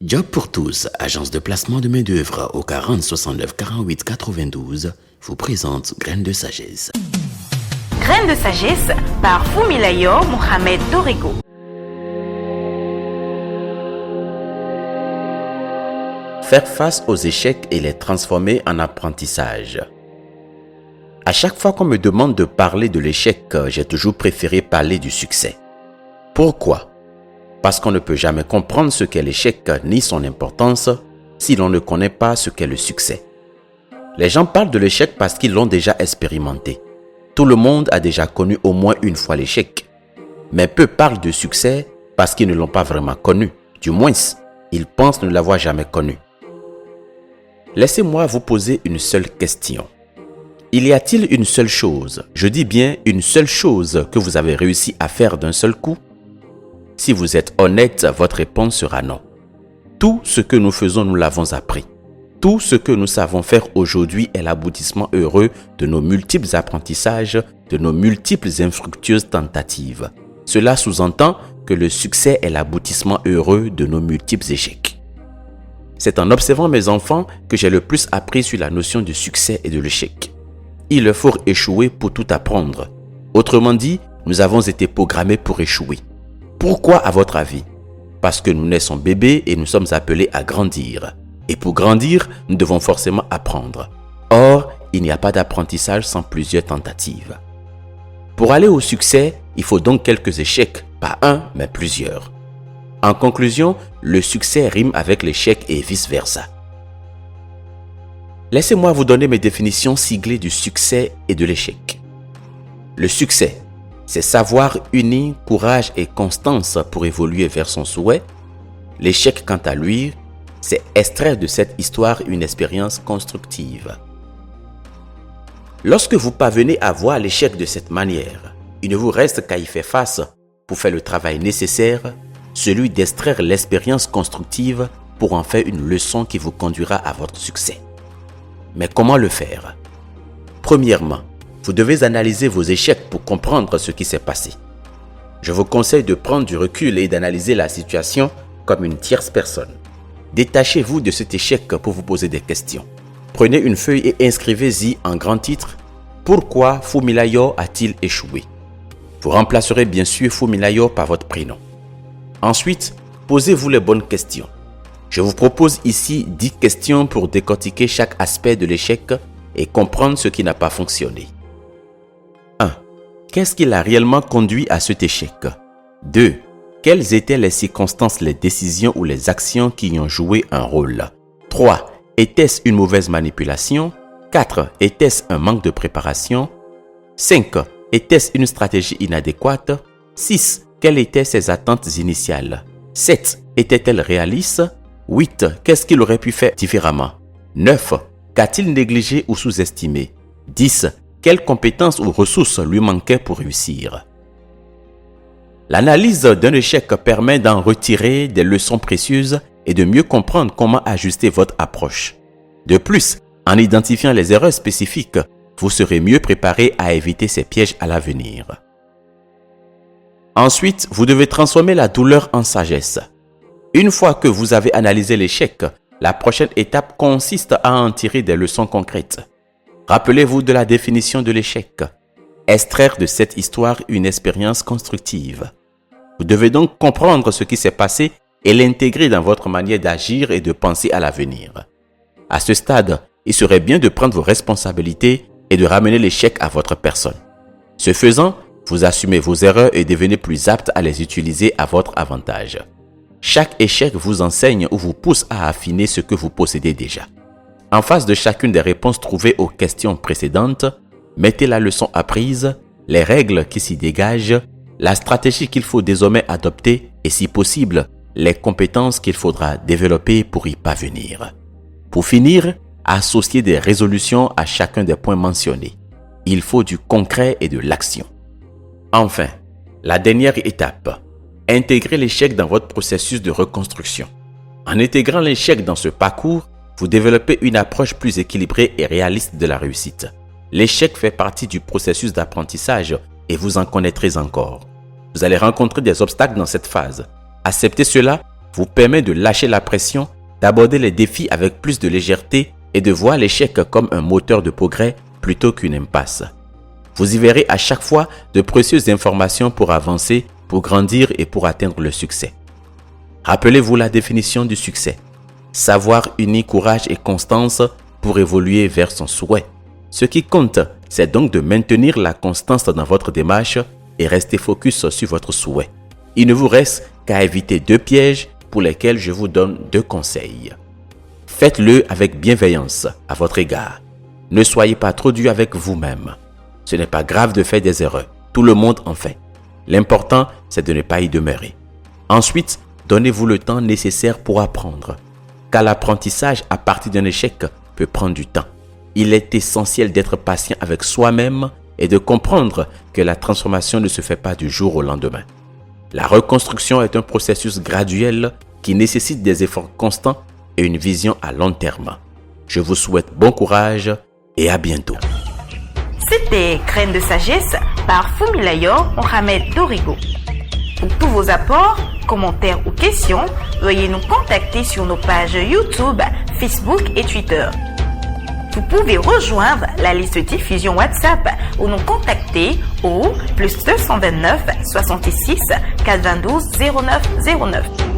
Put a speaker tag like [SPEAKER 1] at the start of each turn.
[SPEAKER 1] Job pour tous, agence de placement de main-d'œuvre au 40 69 48 92, vous présente Graines de sagesse.
[SPEAKER 2] Graines de sagesse par Fumilayo Mohamed Dorigo.
[SPEAKER 1] Faire face aux échecs et les transformer en apprentissage. À chaque fois qu'on me demande de parler de l'échec, j'ai toujours préféré parler du succès. Pourquoi ? Parce qu'on ne peut jamais comprendre ce qu'est l'échec ni son importance si l'on ne connaît pas ce qu'est le succès. Les gens parlent de l'échec parce qu'ils l'ont déjà expérimenté. Tout le monde a déjà connu au moins une fois l'échec. Mais peu parlent de succès parce qu'ils ne l'ont pas vraiment connu. Du moins, ils pensent ne l'avoir jamais connu. Laissez-moi vous poser une seule question. Y a-t-il une seule chose, je dis bien une seule chose que vous avez réussi à faire d'un seul coup ? Si vous êtes honnête, votre réponse sera non. Tout ce que nous faisons, nous l'avons appris. Tout ce que nous savons faire aujourd'hui est l'aboutissement heureux de nos multiples apprentissages, de nos multiples infructueuses tentatives. Cela sous-entend que le succès est l'aboutissement heureux de nos multiples échecs. C'est en observant mes enfants que j'ai le plus appris sur la notion du succès et de l'échec. Il faut échouer pour tout apprendre. Autrement dit, nous avons été programmés pour échouer. Pourquoi à votre avis ? Parce que nous naissons bébés et nous sommes appelés à grandir. Et pour grandir, nous devons forcément apprendre. Or, il n'y a pas d'apprentissage sans plusieurs tentatives. Pour aller au succès, il faut donc quelques échecs, pas un, mais plusieurs. En conclusion, le succès rime avec l'échec et vice-versa. Laissez-moi vous donner mes définitions siglées du succès et de l'échec. Le succès, c'est savoir unir courage et constance pour évoluer vers son souhait. L'échec, quant à lui, c'est extraire de cette histoire une expérience constructive. Lorsque vous parvenez à voir l'échec de cette manière, il ne vous reste qu'à y faire face pour faire le travail nécessaire, celui d'extraire l'expérience constructive pour en faire une leçon qui vous conduira à votre succès. Mais comment le faire ? Premièrement, vous devez analyser vos échecs pour comprendre ce qui s'est passé. Je vous conseille de prendre du recul et d'analyser la situation comme une tierce personne. Détachez-vous de cet échec pour vous poser des questions. Prenez une feuille et inscrivez-y en grand titre « Pourquoi Fumilayo a-t-il échoué ?» Vous remplacerez bien sûr Fumilayo par votre prénom. Ensuite, posez-vous les bonnes questions. Je vous propose ici 10 questions pour décortiquer chaque aspect de l'échec et comprendre ce qui n'a pas fonctionné. 1. Qu'est-ce qui l'a réellement conduit à cet échec ? 2. Quelles étaient les circonstances, les décisions ou les actions qui y ont joué un rôle ? 3. Était-ce une mauvaise manipulation ? 4. Était-ce un manque de préparation ? 5. Était-ce une stratégie inadéquate ? 6. Quelles étaient ses attentes initiales ? 7. Était-elle réaliste ? 8. Qu'est-ce qu'il aurait pu faire différemment ? 9. Qu'a-t-il négligé ou sous-estimé ? 10. Quelles compétences ou ressources lui manquaient pour réussir ? L'analyse d'un échec permet d'en retirer des leçons précieuses et de mieux comprendre comment ajuster votre approche. De plus, en identifiant les erreurs spécifiques, vous serez mieux préparé à éviter ces pièges à l'avenir. Ensuite, vous devez transformer la douleur en sagesse. Une fois que vous avez analysé l'échec, la prochaine étape consiste à en tirer des leçons concrètes. Rappelez-vous de la définition de l'échec. Extraire de cette histoire une expérience constructive. Vous devez donc comprendre ce qui s'est passé et l'intégrer dans votre manière d'agir et de penser à l'avenir. À ce stade, il serait bien de prendre vos responsabilités et de ramener l'échec à votre personne. Ce faisant, vous assumez vos erreurs et devenez plus apte à les utiliser à votre avantage. Chaque échec vous enseigne ou vous pousse à affiner ce que vous possédez déjà. En face de chacune des réponses trouvées aux questions précédentes, mettez la leçon apprise, les règles qui s'y dégagent, la stratégie qu'il faut désormais adopter et si possible, les compétences qu'il faudra développer pour y parvenir. Pour finir, associez des résolutions à chacun des points mentionnés. Il faut du concret et de l'action. Enfin, la dernière étape. Intégrez l'échec dans votre processus de reconstruction. En intégrant l'échec dans ce parcours, vous développez une approche plus équilibrée et réaliste de la réussite. L'échec fait partie du processus d'apprentissage et vous en connaîtrez encore. Vous allez rencontrer des obstacles dans cette phase. Acceptez cela vous permet de lâcher la pression, d'aborder les défis avec plus de légèreté et de voir l'échec comme un moteur de progrès plutôt qu'une impasse. Vous y verrez à chaque fois de précieuses informations pour avancer, pour grandir et pour atteindre le succès. Rappelez-vous la définition du succès. Savoir unir courage et constance pour évoluer vers son souhait. Ce qui compte, c'est donc de maintenir la constance dans votre démarche et rester focus sur votre souhait. Il ne vous reste qu'à éviter 2 pièges pour lesquels je vous donne 2 conseils. Faites-le avec bienveillance à votre égard. Ne soyez pas trop dur avec vous-même. Ce n'est pas grave de faire des erreurs. Tout le monde en fait. L'important, c'est de ne pas y demeurer. Ensuite, donnez-vous le temps nécessaire pour apprendre. Car l'apprentissage à partir d'un échec peut prendre du temps. Il est essentiel d'être patient avec soi-même et de comprendre que la transformation ne se fait pas du jour au lendemain. La reconstruction est un processus graduel qui nécessite des efforts constants et une vision à long terme. Je vous souhaite bon courage et à bientôt.
[SPEAKER 2] C'était Graines de sagesse par Fumilayo Mohamed Dorigo. Pour tous vos apports, commentaires ou questions, veuillez nous contacter sur nos pages YouTube, Facebook et Twitter. Vous pouvez rejoindre la liste de diffusion WhatsApp ou nous contacter au +229 66 422 09 09.